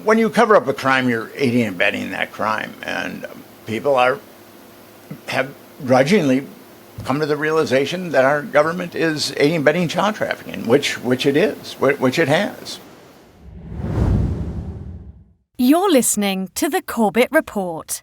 when you cover up a crime, you're aiding and abetting that crime, and people have grudgingly come to the realization that our government is aiding and abetting child trafficking, which it is, which it has. You're listening to the Corbett Report.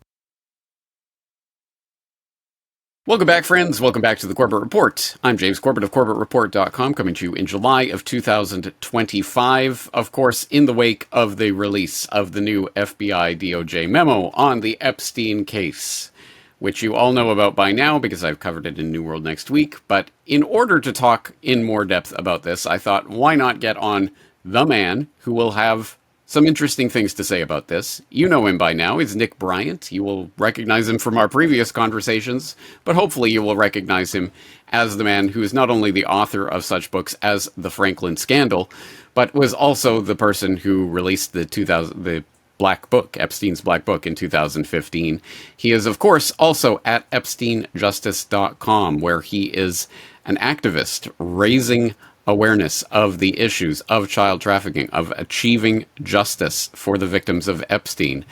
Welcome back, friends. Welcome back to the Corbett Report. I'm James Corbett of CorbettReport.com, coming to you in July of 2025. Of course, in the wake of the release of the new FBI DOJ memo on the Epstein case, which you all know about by now because I've covered it in New World Next Week. But in order to talk in more depth about this, I thought, why not get on the man who will have some interesting things to say about this. You know him by now. He's Nick Bryant. You will recognize him from our previous conversations, but hopefully you will recognize him as the man who is not only the author of such books as The Franklin Scandal, but was also the person who released the Black Book, Epstein's Black Book, in 2015. He is, of course, also at EpsteinJustice.com, where he is an activist raising awareness of the issues of child trafficking, of achieving justice for the victims of Epstein.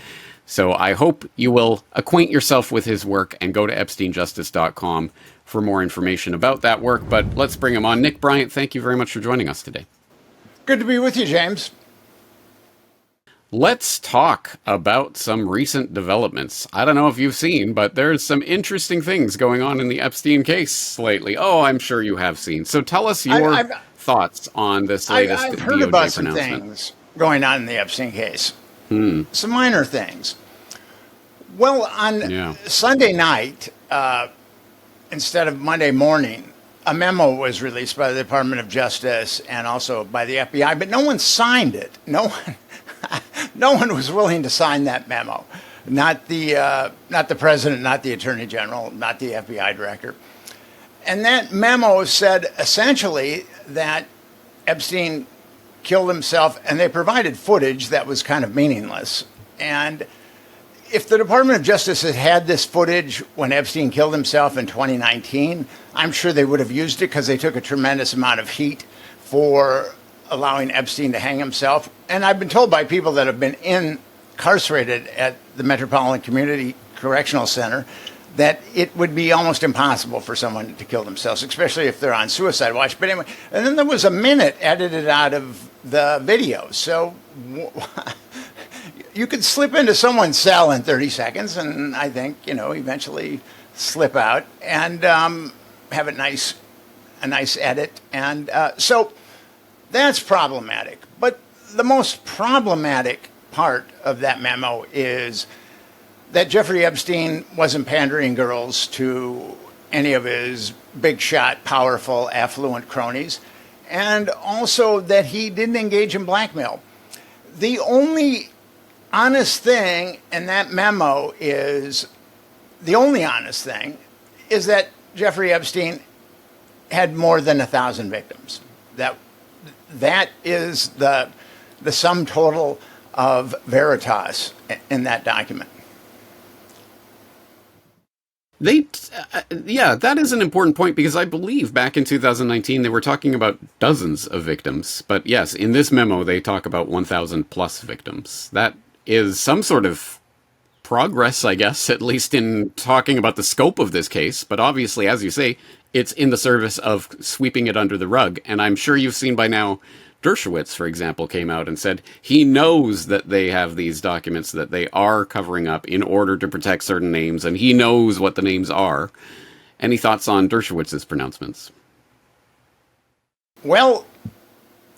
So I hope you will acquaint yourself with his work and go to EpsteinJustice.com for more information about that work. But let's bring him on. Nick Bryant, thank you very much for joining us today. Good to be with you, James. Let's talk about some recent developments. I don't know if you've seen, but there's some interesting things going on in the Epstein case lately. Oh, I'm sure you have seen. So tell us your thoughts on this latest I've heard DOJ about some pronouncement. things going on in the Epstein case. Some minor things. Well, on Sunday night, instead of Monday morning, a memo was released by the Department of Justice and also by the FBI, but no one signed it. No one was willing to sign that memo. Not the president, not the attorney general, not the FBI director. And that memo said essentially that Epstein killed himself, and they provided footage that was kind of meaningless. And if the Department of Justice had had this footage when Epstein killed himself in 2019, I'm sure they would have used it because they took a tremendous amount of heat for allowing Epstein to hang himself. And I've been told by people that have been incarcerated at the Metropolitan Community Correctional Center that it would be almost impossible for someone to kill themselves, especially if they're on suicide watch. But anyway, and then there was a minute edited out of the video. So you could slip into someone's cell in 30 seconds and I think, eventually slip out and have a nice edit. And so that's problematic. But the most problematic part of that memo is that Jeffrey Epstein wasn't pandering girls to any of his big shot, powerful, affluent cronies, and also that he didn't engage in blackmail. The only honest thing in that memo is that Jeffrey Epstein had more than 1,000 victims. That is the sum total of veritas in that document. That is an important point because I believe back in 2019 they were talking about dozens of victims. But yes, in this memo they talk about 1,000 plus victims. That is some sort of progress, I guess, at least in talking about the scope of this case. But obviously, as you say, it's in the service of sweeping it under the rug. And I'm sure you've seen by now, Dershowitz, for example, came out and said he knows that they have these documents that they are covering up in order to protect certain names, and he knows what the names are. Any thoughts on Dershowitz's pronouncements? Well,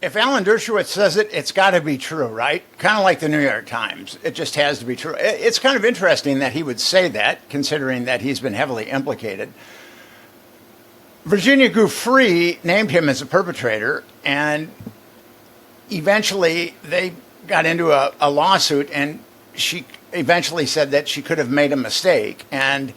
if Alan Dershowitz says it, it's got to be true, right? Kind of like the New York Times. It just has to be true. It's kind of interesting that he would say that, considering that he's been heavily implicated. Virginia Giuffre named him as a perpetrator, and eventually they got into a lawsuit, and she eventually said that she could have made a mistake. And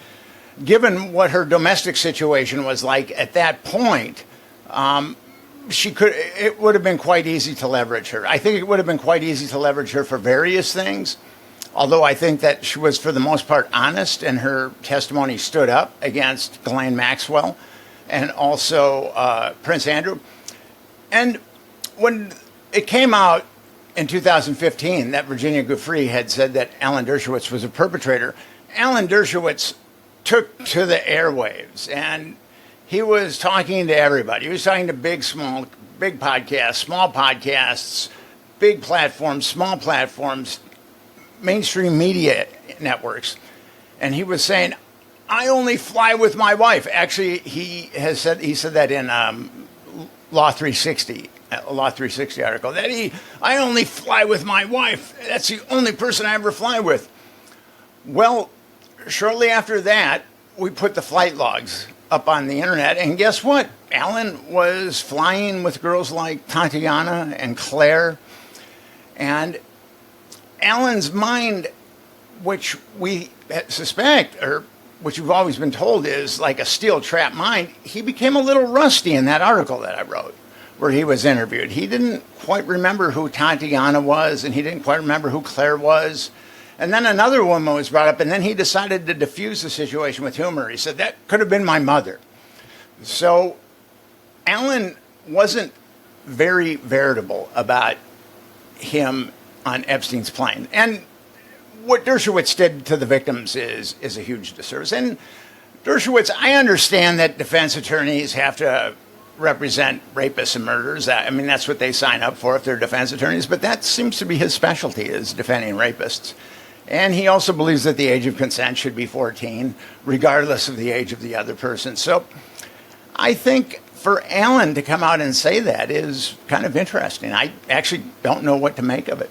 given what her domestic situation was like at that point, it would have been quite easy to leverage her. I think it would have been quite easy to leverage her for various things, although I think that she was, for the most part, honest, and her testimony stood up against Ghislaine Maxwell and also Prince Andrew. And when it came out in 2015 that Virginia Giuffre had said that Alan Dershowitz was a perpetrator. Alan Dershowitz took to the airwaves, and he was talking to everybody. He was talking to big podcasts, small podcasts, big platforms, small platforms, mainstream media networks. And he was saying, I only fly with my wife. Actually, he said that in Law 360. A Law 360 article, that I only fly with my wife. That's the only person I ever fly with. Well, shortly after that, we put the flight logs up on the internet, and guess what? Alan was flying with girls like Tatiana and Claire, and Alan's mind, which we suspect, or which we've always been told is like a steel trap mind, he became a little rusty in that article that I wrote, where he was interviewed. He didn't quite remember who Tatiana was, and he didn't quite remember who Claire was. And then another woman was brought up, and then he decided to diffuse the situation with humor. He said, that could have been my mother. So Alan wasn't very veritable about him on Epstein's plane. And what Dershowitz did to the victims is a huge disservice. And Dershowitz, I understand that defense attorneys have to represent rapists and murderers. I mean, that's what they sign up for if they're defense attorneys, but that seems to be his specialty, is defending rapists. And he also believes that the age of consent should be 14, regardless of the age of the other person. So I think for Alan to come out and say that is kind of interesting. I actually don't know what to make of it.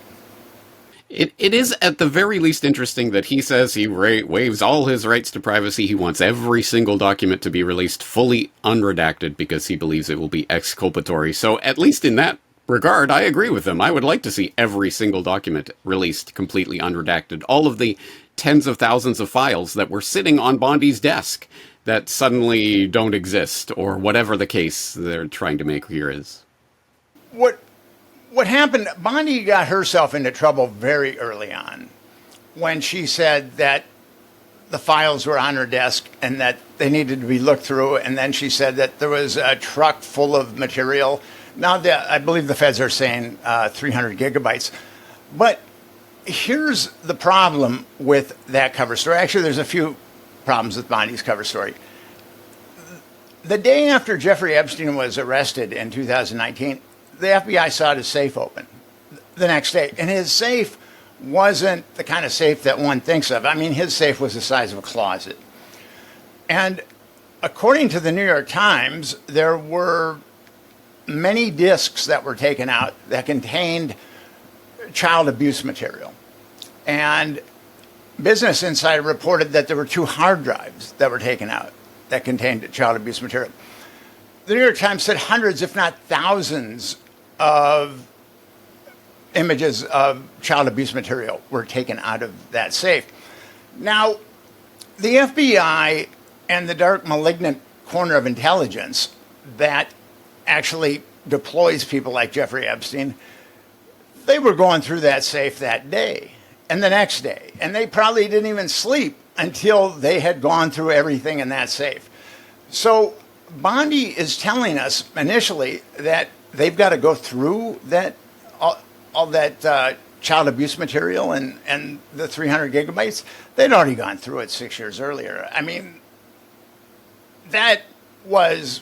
It is at the very least interesting that he says he waives all his rights to privacy. He wants every single document to be released fully unredacted because he believes it will be exculpatory. So at least in that regard, I agree with him. I would like to see every single document released completely unredacted. All of the tens of thousands of files that were sitting on Bondi's desk that suddenly don't exist, or whatever the case they're trying to make here is. What happened, Bondi got herself into trouble very early on when she said that the files were on her desk and that they needed to be looked through. And then she said that there was a truck full of material. Now, I believe the feds are saying 300 gigabytes. But here's the problem with that cover story. Actually, there's a few problems with Bondi's cover story. The day after Jeffrey Epstein was arrested in 2019, the FBI saw his safe open the next day. And his safe wasn't the kind of safe that one thinks of. I mean, his safe was the size of a closet. And according to the New York Times, there were many discs that were taken out that contained child abuse material. And Business Insider reported that there were 2 hard drives that were taken out that contained child abuse material. The New York Times said hundreds, if not thousands, of images of child abuse material were taken out of that safe. Now, the FBI and the dark, malignant corner of intelligence that actually deploys people like Jeffrey Epstein, they were going through that safe that day and the next day. And they probably didn't even sleep until they had gone through everything in that safe. So Bondi is telling us initially that they've got to go through that all that child abuse material and the 300 gigabytes. They'd already gone through it 6 years earlier. I mean, that was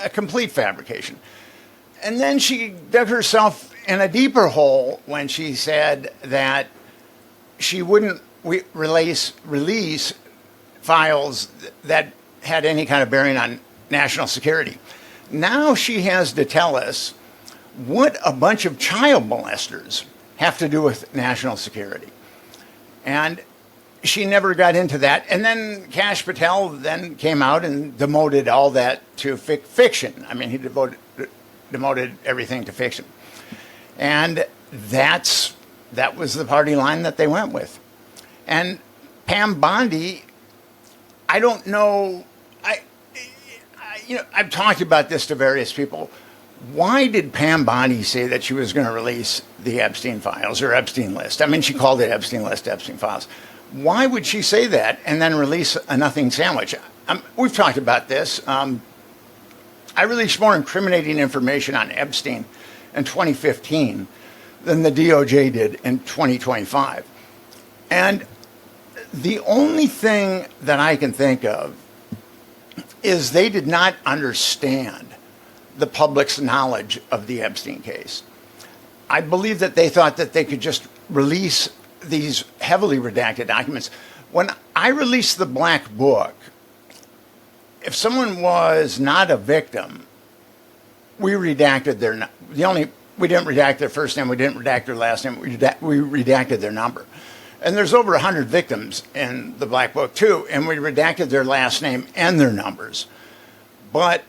a complete fabrication. And then she dug herself in a deeper hole when she said that she wouldn't release files that had any kind of bearing on national security. Now she has to tell us what a bunch of child molesters have to do with national security. And she never got into that. And then Kash Patel then came out and demoted all that to fiction. I mean, he demoted everything to fiction. And that was the party line that they went with. And Pam Bondi, I don't know, I've talked about this to various people. Why did Pam Bondi say that she was going to release the Epstein files or Epstein list? I mean, she called it Epstein list, Epstein files. Why would she say that and then release a nothing sandwich? We've talked about this. I released more incriminating information on Epstein in 2015 than the DOJ did in 2025. And the only thing that I can think of is they did not understand the public's knowledge of the Epstein case. I believe that they thought that they could just release these heavily redacted documents. When I released the black book, if someone was not a victim, we redacted we didn't redact their first name, we didn't redact their last name, we redacted their number. And there's over 100 victims in the black book too, and we redacted their last name and their numbers. But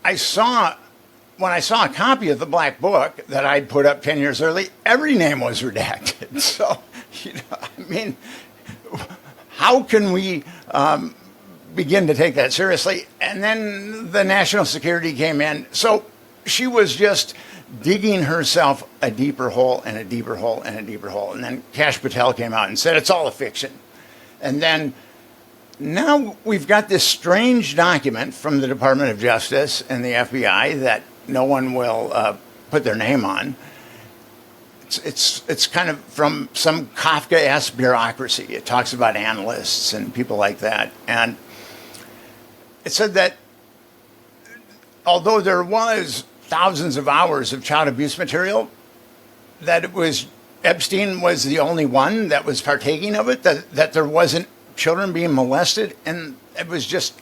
when I saw a copy of the black book that I'd put up 10 years early, every name was redacted. So, I mean, how can we begin to take that seriously? And then the national security came in. So she was just digging herself a deeper hole and a deeper hole and a deeper hole. And then Kash Patel came out and said, it's all a fiction. And then now we've got this strange document from the Department of Justice and the FBI that no one will put their name on. It's kind of from some Kafka-esque bureaucracy. It talks about analysts and people like that. And it said that although there was thousands of hours of child abuse material, that Epstein was the only one that was partaking of it, that there wasn't children being molested, and it was just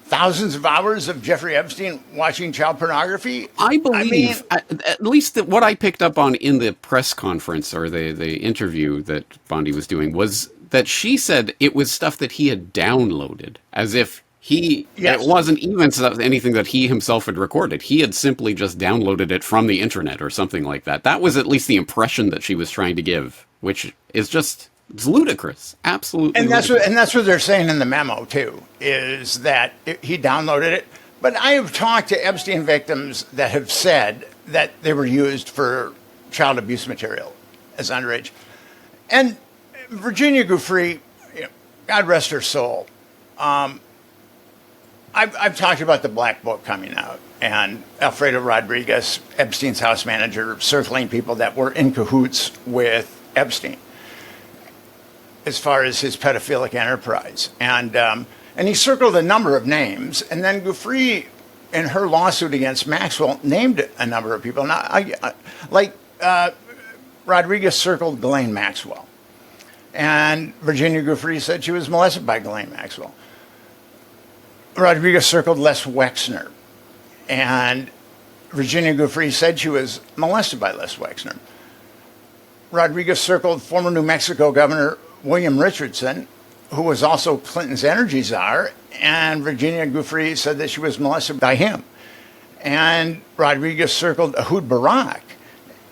thousands of hours of Jeffrey Epstein watching child pornography. I believe, at least what I picked up on in the press conference or the interview that Bondi was doing, was that she said it was stuff that he had downloaded, as if it wasn't even anything that he himself had recorded. He had simply just downloaded it from the internet or something like that. That was at least the impression that she was trying to give, which is just... it's ludicrous, absolutely. And that's what they're saying in the memo too, is that he downloaded it. But I have talked to Epstein victims that have said that they were used for child abuse material as underage. And Virginia Giuffre, God rest her soul. I've talked about the black book coming out and Alfredo Rodriguez, Epstein's house manager, circling people that were in cahoots with Epstein as far as his pedophilic enterprise. And he circled a number of names. And then Giuffre, in her lawsuit against Maxwell, named a number of people. Now, Rodriguez circled Ghislaine Maxwell. And Virginia Giuffre said she was molested by Ghislaine Maxwell. Rodriguez circled Les Wexner. And Virginia Giuffre said she was molested by Les Wexner. Rodriguez circled former New Mexico Governor William Richardson, who was also Clinton's energy czar, and Virginia Giuffre said that she was molested by him. And Rodriguez circled Ehud Barak,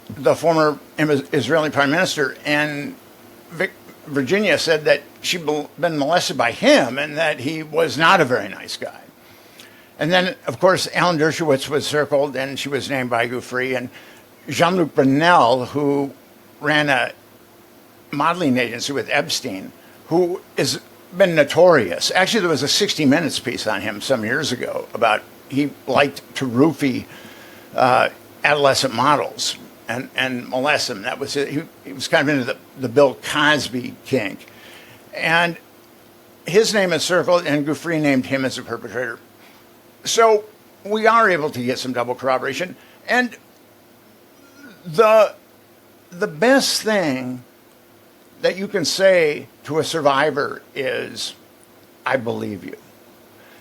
the former Israeli prime minister, and Virginia said that she'd been molested by him and that he was not a very nice guy. And then, of course, Alan Dershowitz was circled, and she was named by Giuffre, and Jean-Luc Brunel, who ran a modeling agency with Epstein, who has been notorious. Actually, there was a 60 Minutes piece on him some years ago about he liked to roofie adolescent models and molest them. That was it. He was kind of into the Bill Cosby kink. And his name is circled, and Giuffre named him as a perpetrator. So we are able to get some double corroboration. And the best thing that you can say to a survivor is, I believe you.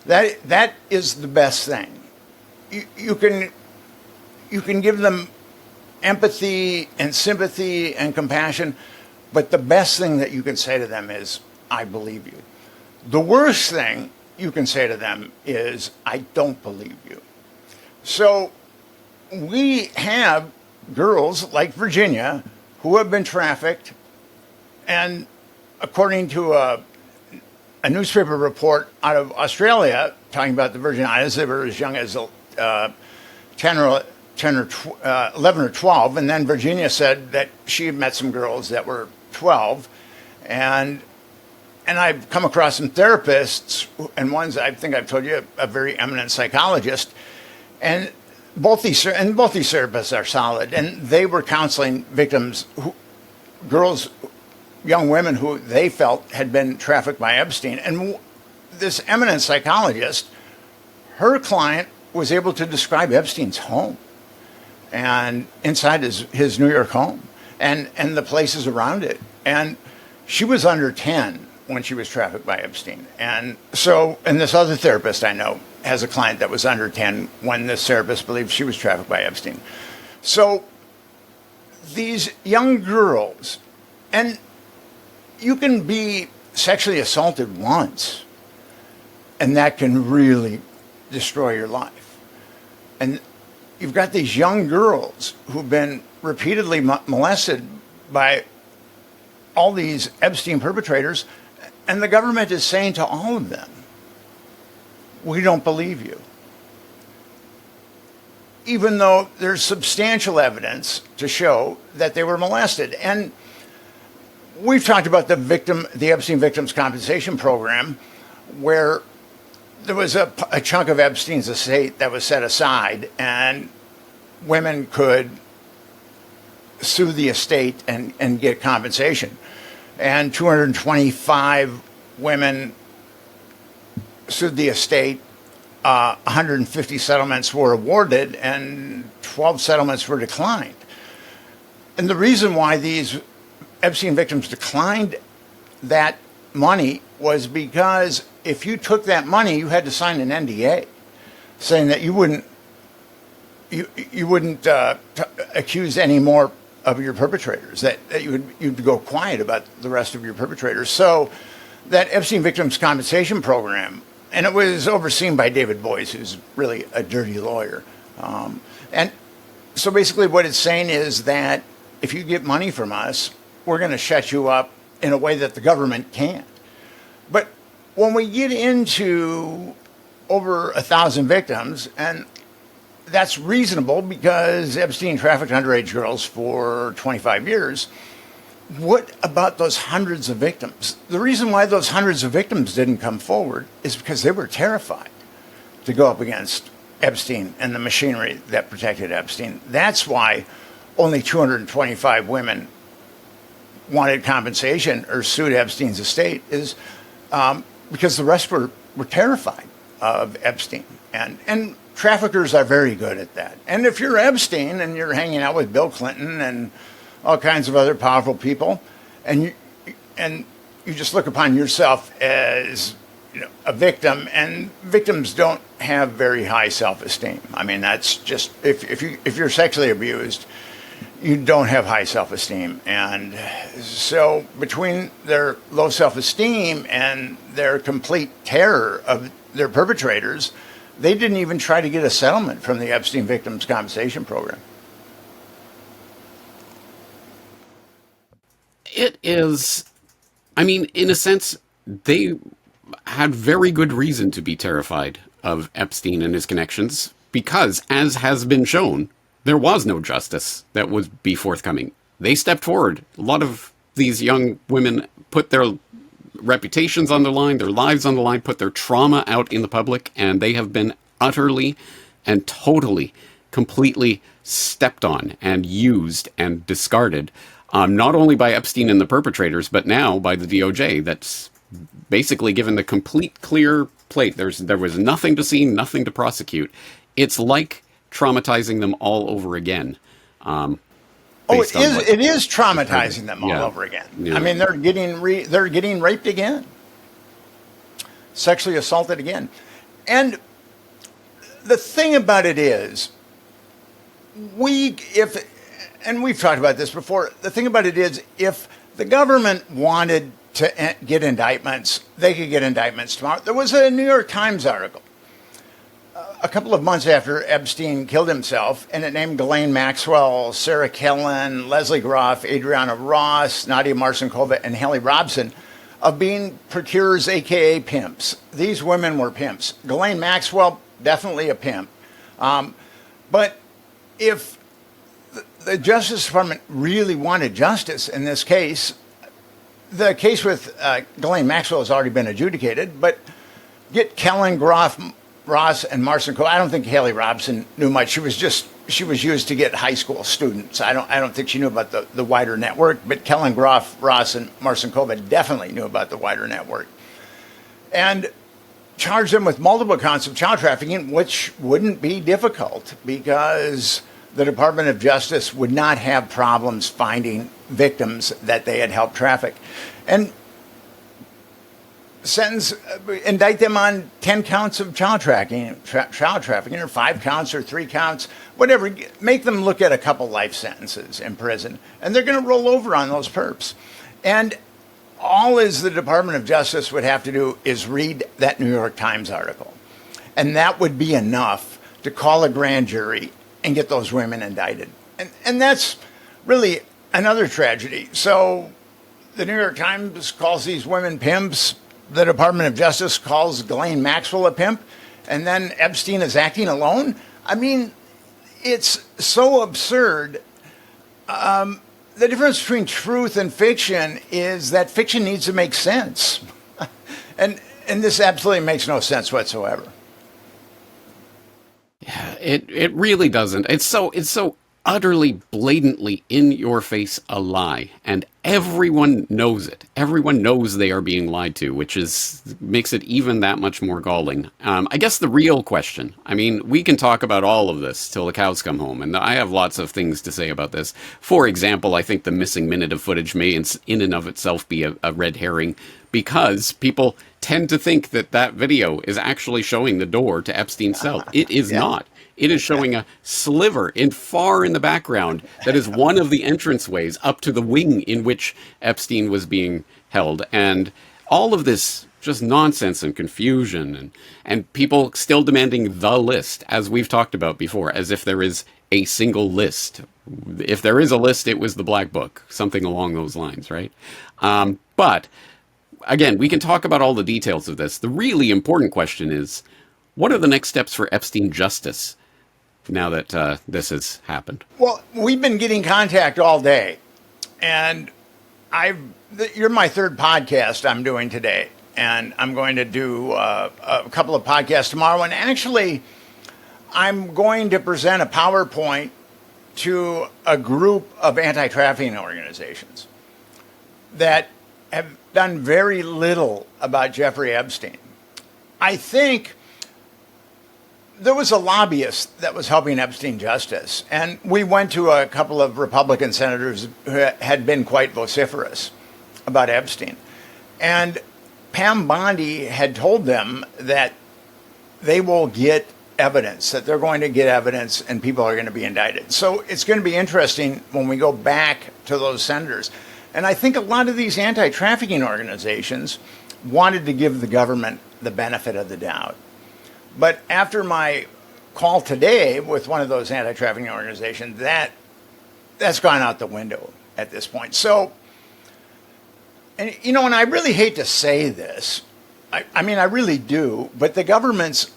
That is the best thing. You can give them empathy and sympathy and compassion, but the best thing that you can say to them is, I believe you. The worst thing you can say to them is, I don't believe you. So we have girls like Virginia who have been trafficked, and according to a newspaper report out of Australia talking about the Virgin Islands, they were as young as 11 or 12, and then Virginia said that she had met some girls that were 12, and I've come across some therapists, and one's, I think I've told you, a very eminent psychologist, and both these therapists are solid, and they were counseling victims, girls, young women who they felt had been trafficked by Epstein. And this eminent psychologist, her client was able to describe Epstein's home and inside his New York home and the places around it. And she was under 10 when she was trafficked by Epstein. And this other therapist I know has a client that was under 10 when this therapist believed she was trafficked by Epstein. So these young girls, and you can be sexually assaulted once, and that can really destroy your life. And you've got these young girls who've been repeatedly molested by all these Epstein perpetrators, and the government is saying to all of them, we don't believe you. Even though there's substantial evidence to show that they were molested. And we've talked about the Epstein Victims Compensation Program, where there was a chunk of Epstein's estate that was set aside, and women could sue the estate and get compensation. And 225 women sued the estate. 150 settlements were awarded, and 12 settlements were declined. And the reason why these Epstein victims declined that money was because if you took that money, you had to sign an NDA saying that you wouldn't accuse any more of your perpetrators, that you'd go quiet about the rest of your perpetrators. So that Epstein Victims Compensation Program, and it was overseen by David Boies, who's really a dirty lawyer. And so basically what it's saying is that if you get money from us, we're going to shut you up in a way that the government can't. But when we get into over 1,000 victims, and that's reasonable because Epstein trafficked underage girls for 25 years, what about those hundreds of victims? The reason why those hundreds of victims didn't come forward is because they were terrified to go up against Epstein and the machinery that protected Epstein. That's why only 225 women wanted compensation or sued Epstein's estate, is because the rest were terrified of Epstein. And traffickers are very good at that. And if you're Epstein and you're hanging out with Bill Clinton and all kinds of other powerful people, and you just look upon yourself as a victim, and victims don't have very high self-esteem. I mean, that's just, if you're sexually abused, you don't have high self-esteem. And so between their low self-esteem and their complete terror of their perpetrators, they didn't even try to get a settlement from the Epstein Victims Compensation Program. It is, I mean, in a sense, they had very good reason to be terrified of Epstein and his connections because, as has been shown, there was no justice that would be forthcoming. They stepped forward. A lot of these young women put their reputations on the line, their lives on the line, put their trauma out in the public, and they have been utterly and totally, completely stepped on and used and discarded. Not only by Epstein and the perpetrators, but now by the DOJ, that's basically given the complete clear plate. There was nothing to see, nothing to prosecute. It's like traumatizing them all over again. It is traumatizing them all over again. Yeah. I mean, they're getting raped again, sexually assaulted again. And the thing about it is, and we've talked about this before, the thing about it is, if the government wanted to get indictments, they could get indictments tomorrow. There was a New York Times article a couple of months after Epstein killed himself, and it named Ghislaine Maxwell, Sarah Kellen, Leslie Groff, Adriana Ross, Nadia Marcinkova, and Haley Robson of being procurers, a.k.a. pimps. These women were pimps. Ghislaine Maxwell, definitely a pimp. But if the Justice Department really wanted justice in this case, the case with Ghislaine Maxwell has already been adjudicated, but get Kellen, Groff, Ross and Marcinko, I don't think Haley Robson knew much. She was used to get high school students. I don't think she knew about the wider network, but Kellen Groff, Ross, and Marcinkova definitely knew about the wider network. And charged them with multiple counts of child trafficking, which wouldn't be difficult because the Department of Justice would not have problems finding victims that they had helped traffic. And indict them on 10 counts of child trafficking, or 5 counts or 3 counts, whatever. Make them look at a couple life sentences in prison, and they're going to roll over on those perps. And all is the Department of Justice would have to do is read that New York Times article, and that would be enough to call a grand jury and get those women indicted. And that's really another tragedy. So the New York Times calls these women pimps. The Department of Justice calls Ghislaine Maxwell a pimp, and then Epstein is acting alone. I mean, it's so absurd. The difference between truth and fiction is that fiction needs to make sense. and this absolutely makes no sense whatsoever. Yeah, it really doesn't. It's so utterly, blatantly in your face a lie, and everyone knows it. Everyone knows they are being lied to, which makes it even that much more galling. I guess the real question, I mean, we can talk about all of this till the cows come home, and I have lots of things to say about this. For example, I think the missing minute of footage may in and of itself be a red herring, because people tend to think that video is actually showing the door to Epstein's cell. It is not. It is showing a sliver far in the background that is one of the entranceways up to the wing in which Epstein was being held. And all of this just nonsense and confusion and people still demanding the list, as we've talked about before, as if there is a single list. If there is a list, it was the Black Book, something along those lines, right? But again, we can talk about all the details of this. The really important question is, what are the next steps for Epstein Justice now that this has happened? Well, we've been getting contact all day, and you're my third podcast I'm doing today, and I'm going to do a couple of podcasts tomorrow, and actually, I'm going to present a PowerPoint to a group of anti-trafficking organizations that have done very little about Jeffrey Epstein. I think there was a lobbyist that was helping Epstein Justice, and we went to a couple of Republican senators who had been quite vociferous about Epstein. And Pam Bondi had told them that they will get evidence, that they're going to get evidence and people are going to be indicted. So it's going to be interesting when we go back to those senators. And I think a lot of these anti-trafficking organizations wanted to give the government the benefit of the doubt. But after my call today with one of those anti-trafficking organizations, that's gone out the window at this point. So, and I really hate to say this. I mean, I really do. But the government's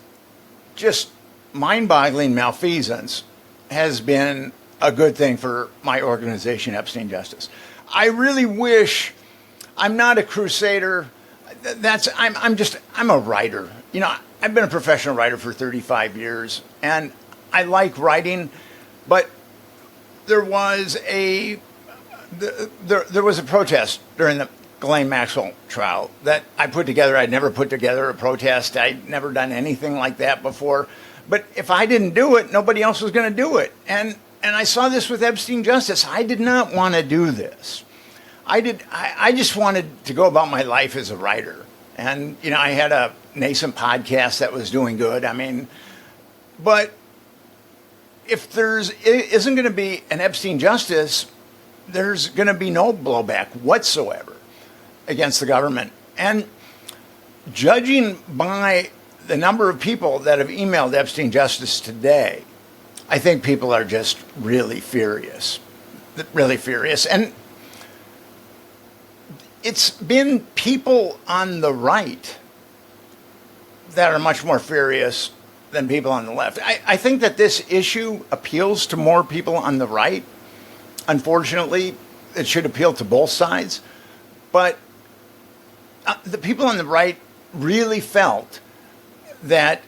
just mind-boggling malfeasance has been a good thing for my organization, Epstein Justice. I really wish, I'm not a crusader. I'm a writer. I've been a professional writer for 35 years, and I like writing, but there was a protest during the Ghislaine Maxwell trial that I put together. I'd never put together a protest. I'd never done anything like that before. But if I didn't do it, nobody else was going to do it. And I saw this with Epstein Justice. I did not want to do this. I just wanted to go about my life as a writer. And, I had a nascent podcast that was doing good. I mean, but if isn't going to be an Epstein Justice, there's going to be no blowback whatsoever against the government. And judging by the number of people that have emailed Epstein Justice today, I think people are just really furious. And it's been people on the right that are much more furious than people on the left. I think that this issue appeals to more people on the right. Unfortunately, it should appeal to both sides. But the people on the right really felt that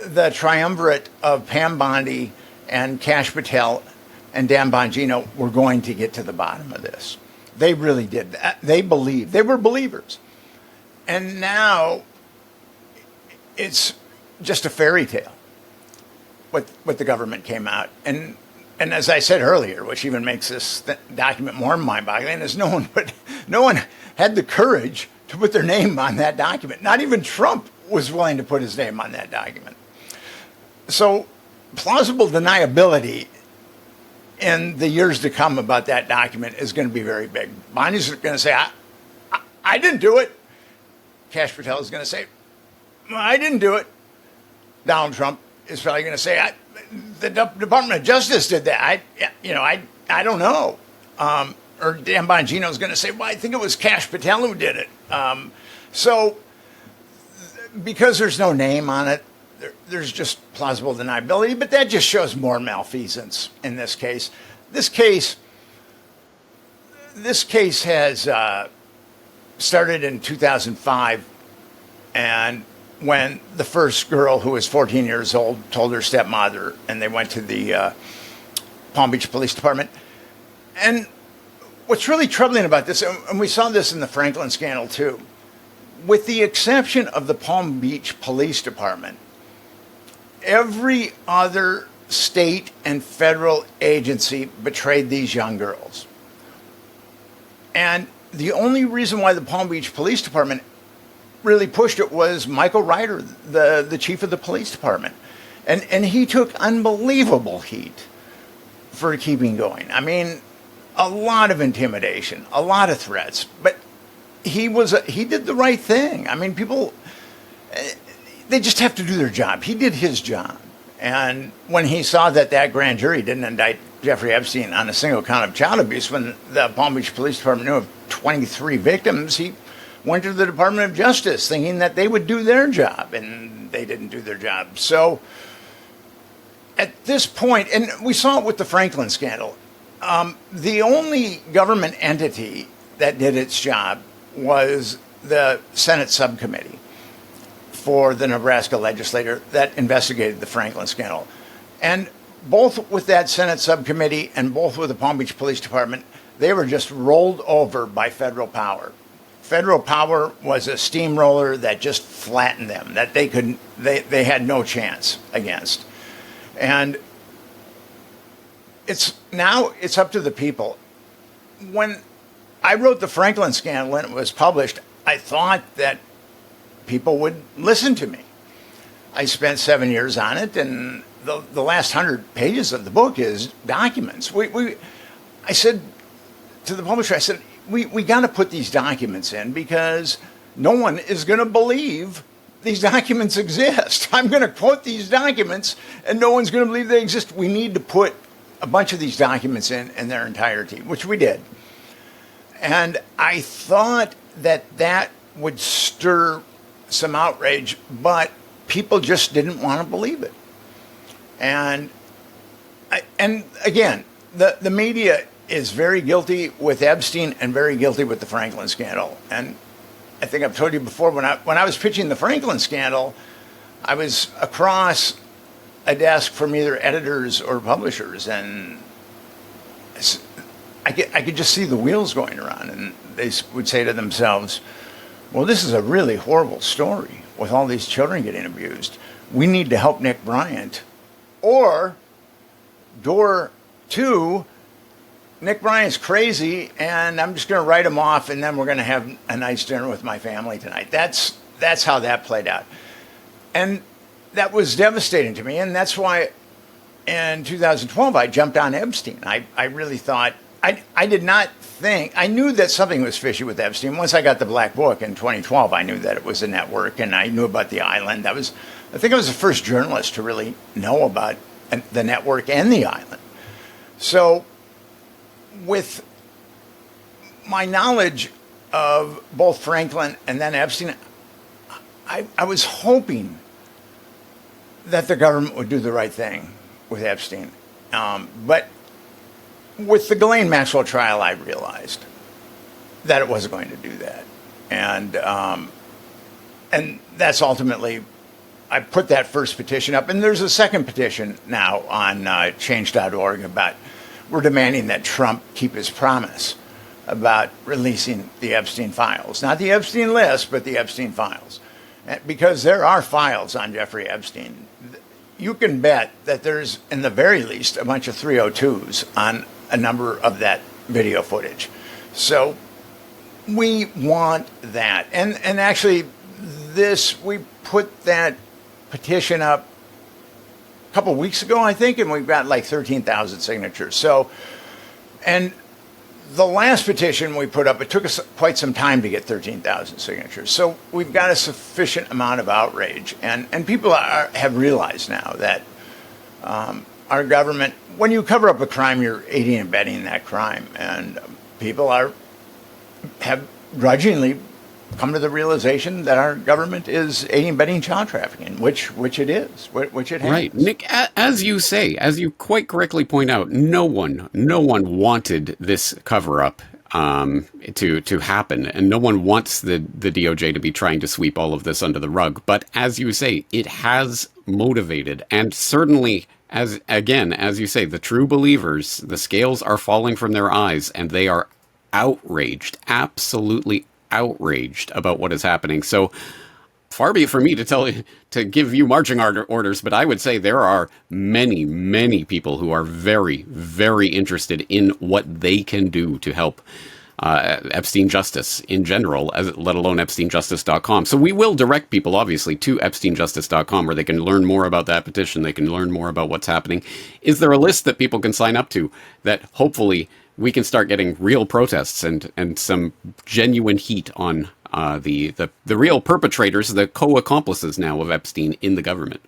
the triumvirate of Pam Bondi and Kash Patel and Dan Bongino were going to get to the bottom of this. They really did. They believed. They were believers. And now it's just a fairy tale what the government came out. And as I said earlier, which even makes this document more mind-boggling, is no one had the courage to put their name on that document. Not even Trump was willing to put his name on that document. So plausible deniability in the years to come about that document is going to be very big. Bonnie's going to say, I didn't do it. Kash Patel is going to say, I didn't do it. Donald Trump is probably going to say, the Department of Justice did that. I don't know. Or Dan Bongino is going to say, well, I think it was Kash Patel who did it. So because there's no name on it, there's just plausible deniability, but that just shows more malfeasance in this case. This case has started in 2005, and when the first girl, who was 14 years old, told her stepmother, and they went to the Palm Beach Police Department. And what's really troubling about this, and we saw this in the Franklin scandal too, with the exception of the Palm Beach Police Department, every other state and federal agency betrayed these young girls. And the only reason why the Palm Beach Police Department really pushed it was Michael Ryder, the chief of the police department. And he took unbelievable heat for keeping going. I mean, a lot of intimidation, a lot of threats, but he did the right thing. I mean, people, they just have to do their job. He did his job. And when he saw that grand jury didn't indict Jeffrey Epstein on a single count of child abuse, when the Palm Beach Police Department knew of 23 victims, he went to the Department of Justice thinking that they would do their job, and they didn't do their job. So at this point, and we saw it with the Franklin scandal, the only government entity that did its job was the Senate subcommittee for the Nebraska legislature that investigated the Franklin scandal. And both with that Senate subcommittee and both with the Palm Beach Police Department, they were just rolled over by federal power. Federal power was a steamroller that just flattened them, that they had no chance against. And it's up to the people. When I wrote the Franklin scandal and it was published, I thought that people would listen to me. I spent 7 years on it, and the last 100 pages of the book is documents. I said to the publisher, I said, we got to put these documents in because no one is going to believe these documents exist. I'm going to quote these documents and no one's going to believe they exist. We need to put a bunch of these documents in their entirety, which we did. And I thought that would stir some outrage, but people just didn't want to believe it. And again, the media is very guilty with Epstein and very guilty with the Franklin scandal. And I think I've told you before, when I was pitching the Franklin scandal, I was across a desk from either editors or publishers, and I could just see the wheels going around, and they would say to themselves, well, this is a really horrible story with all these children getting abused. We need to help Nick Bryant. Or, door two, Nick Bryant's crazy, and I'm just going to write him off, and then we're going to have a nice dinner with my family tonight. That's how that played out. And that was devastating to me, and that's why in 2012 I jumped on Epstein. I really thought, I did not think, I knew that something was fishy with Epstein. Once I got the Black Book in 2012, I knew that it was a network, and I knew about the island. I think I was the first journalist to really know about the network and the island. So with my knowledge of both Franklin and then Epstein, I was hoping that the government would do the right thing with Epstein. But with the Ghislaine Maxwell trial, I realized that it wasn't going to do that. And that's ultimately I put that first petition up, and there's a second petition now on change.org about we're demanding that Trump keep his promise about releasing the Epstein files. Not the Epstein list, but the Epstein files. Because there are files on Jeffrey Epstein. You can bet that there's, in the very least, a bunch of 302s on a number of that video footage. So we want that. And actually, we put that petition up a couple of weeks ago, I think, and we've got like 13,000 signatures. So, and the last petition we put up, it took us quite some time to get 13,000 signatures. So we've got a sufficient amount of outrage. And people have realized now that our government, when you cover up a crime, you're aiding and abetting that crime. And people have grudgingly come to the realization that our government is aiding and abetting child trafficking, which it is, which it has. Right. Nick, as you say, as you quite correctly point out, no one wanted this cover-up to happen, and no one wants the DOJ to be trying to sweep all of this under the rug. But as you say, it has motivated, and certainly, as you say, the true believers, the scales are falling from their eyes, and they are outraged, absolutely outraged about what is happening. So far be it for me to give you marching orders, but I would say there are many people who are very, very interested in what they can do to help Epstein Justice in general, let alone EpsteinJustice.com. So we will direct people, obviously, to EpsteinJustice.com, where they can learn more about that petition. They can learn more about what's happening. Is there a list that people can sign up to that hopefully we can start getting real protests and some genuine heat on the real perpetrators, the co-accomplices now of Epstein in the government?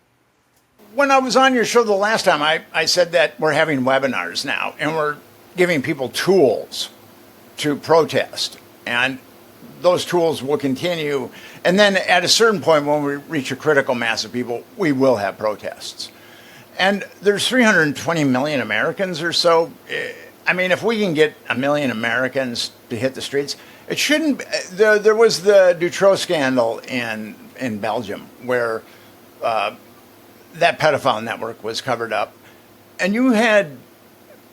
When I was on your show the last time, I said that we're having webinars now, and we're giving people tools to protest. And those tools will continue. And then at a certain point, when we reach a critical mass of people, we will have protests. And there's 320 million Americans or so. I mean, if we can get 1 million Americans to hit the streets, it shouldn't. There was the Dutroux scandal in Belgium, where that pedophile network was covered up, and you had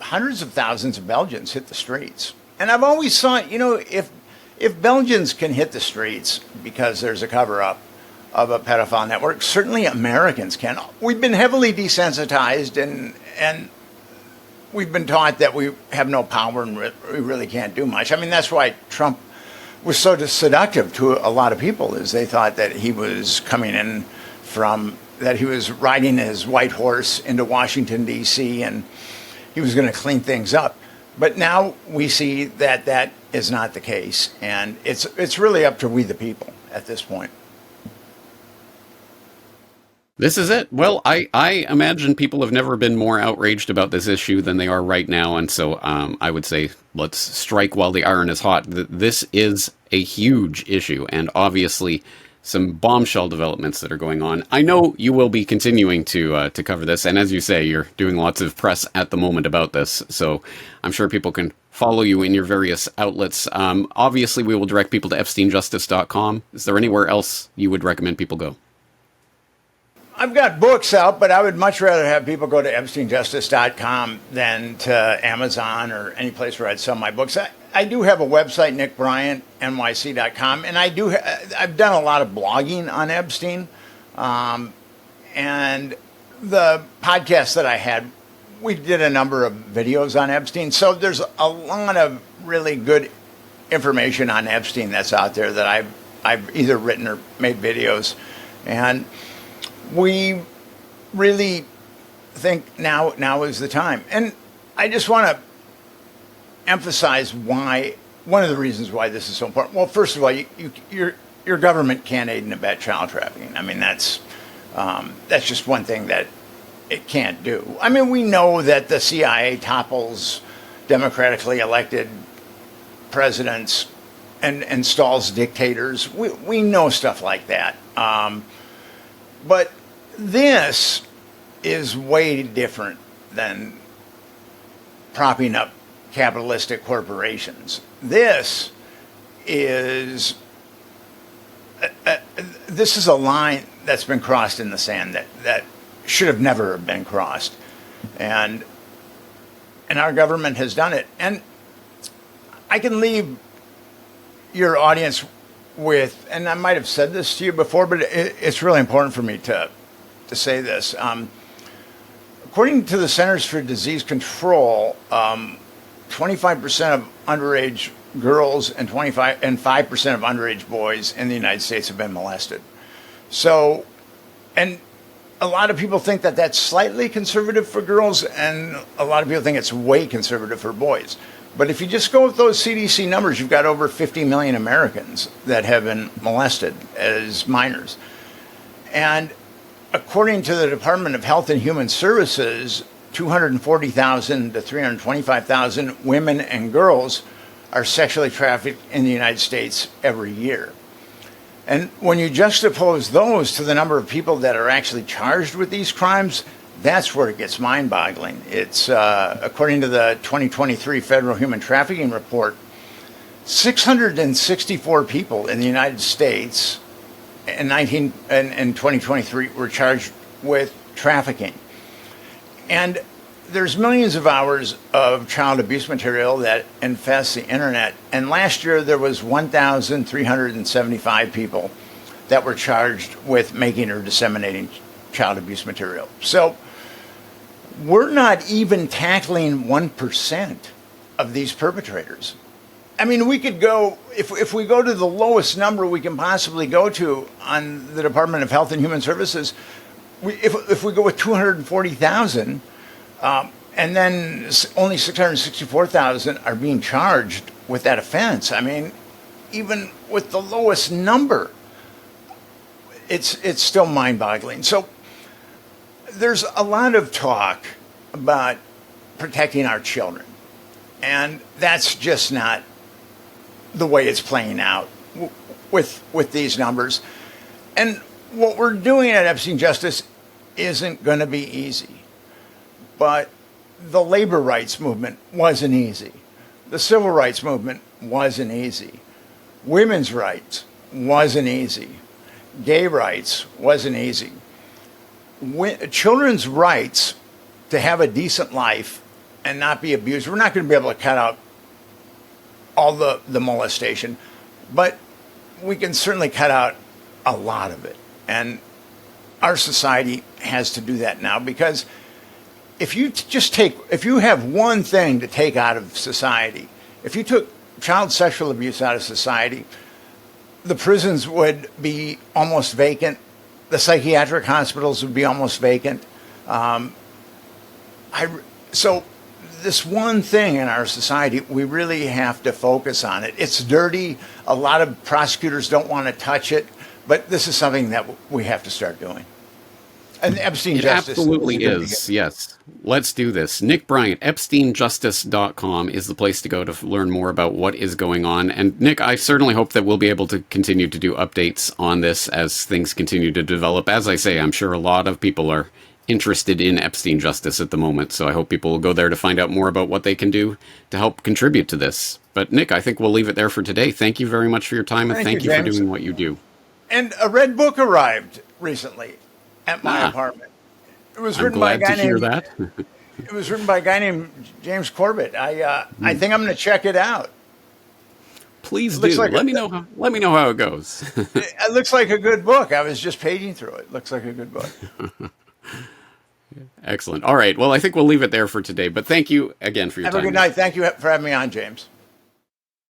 hundreds of thousands of Belgians hit the streets. And I've always thought, if Belgians can hit the streets because there's a cover up of a pedophile network, certainly Americans can. We've been heavily desensitized, and we've been taught that we have no power and we really can't do much. I mean, that's why Trump was so seductive to a lot of people, is they thought that he was coming in that he was riding his white horse into Washington, D.C., and he was going to clean things up. But now we see that that is not the case, and it's really up to we the people at this point. This is it. Well, I imagine people have never been more outraged about this issue than they are right now, and so I would say let's strike while the iron is hot. This is a huge issue, and obviously some bombshell developments that are going on. I know you will be continuing to cover this, and as you say, you're doing lots of press at the moment about this, so I'm sure people can follow you in your various outlets. Obviously, we will direct people to EpsteinJustice.com. Is there anywhere else you would recommend people go? I've got books out, but I would much rather have people go to EpsteinJustice.com than to Amazon or any place where I'd sell my books. I do have a website, Nick Bryant, NYC.com, and I've done a lot of blogging on Epstein. And the podcast that I had, we did a number of videos on Epstein. So there's a lot of really good information on Epstein that's out there that I've either written or made videos. And we really think now is the time. And I just want to emphasize one of the reasons why this is so important. Well, first of all, your government can't aid and abet child trafficking. I mean, that's just one thing that it can't do. I mean, we know that the CIA topples democratically elected presidents and installs dictators. We know stuff like that. But this is way different than propping up capitalistic corporations. This is a line that's been crossed in the sand that should have never been crossed. And our government has done it. And I can leave your audience with, and I might have said this to you before, but it's really important for me to say this. According to the Centers for Disease Control, 25% of underage girls and 5% of underage boys in the United States have been molested. So, and a lot of people think that that's slightly conservative for girls, and a lot of people think it's way conservative for boys. But if you just go with those CDC numbers, you've got over 50 million Americans that have been molested as minors. And according to the Department of Health and Human Services, 240,000 to 325,000 women and girls are sexually trafficked in the United States every year. And when you juxtapose those to the number of people that are actually charged with these crimes, that's where it gets mind-boggling. It's, according to the 2023 Federal Human Trafficking Report, 664 people in the United States in 2023 were charged with trafficking. And there's millions of hours of child abuse material that infests the internet. And last year there was 1,375 people that were charged with making or disseminating child abuse material. So we're not even tackling 1% of these perpetrators. I mean, we could go, if we go to the lowest number we can possibly go to on the Department of Health and Human Services, if we go with 240,000, and then only 664,000 are being charged with that offense. I mean, even with the lowest number, it's still mind-boggling. So there's a lot of talk about protecting our children, and that's just not the way it's playing out with these numbers. And what we're doing at Epstein Justice isn't going to be easy. But the labor rights movement wasn't easy. The civil rights movement wasn't easy. Women's rights wasn't easy. Gay rights wasn't easy. Children's rights to have a decent life and not be abused, we're not going to be able to cut out all the molestation, but we can certainly cut out a lot of it. And our society has to do that now, because if you have one thing to take out of society, if you took child sexual abuse out of society, the prisons would be almost vacant. The psychiatric hospitals would be almost vacant. So this one thing in our society, we really have to focus on it. It's dirty. A lot of prosecutors don't want to touch it, but this is something that we have to start doing. And Epstein Justice absolutely is. Yes. Let's do this. Nick Bryant, EpsteinJustice.com is the place to go to learn more about what is going on. And Nick, I certainly hope that we'll be able to continue to do updates on this as things continue to develop. As I say, I'm sure a lot of people are interested in Epstein Justice at the moment, so I hope people will go there to find out more about what they can do to help contribute to this. But Nick, I think we'll leave it there for today. Thank you very much for your time, and thank you for doing what you do. And a red book arrived recently at my apartment. It was written by a guy named It was written by a guy named James Corbett. I think I'm going to check it out. Please do. Let me know how it goes. It looks like a good book. I was just paging through it. Looks like a good book. Excellent. All right. Well, I think we'll leave it there for today. But thank you again for your time. Have a good night. Thank you for having me on, James.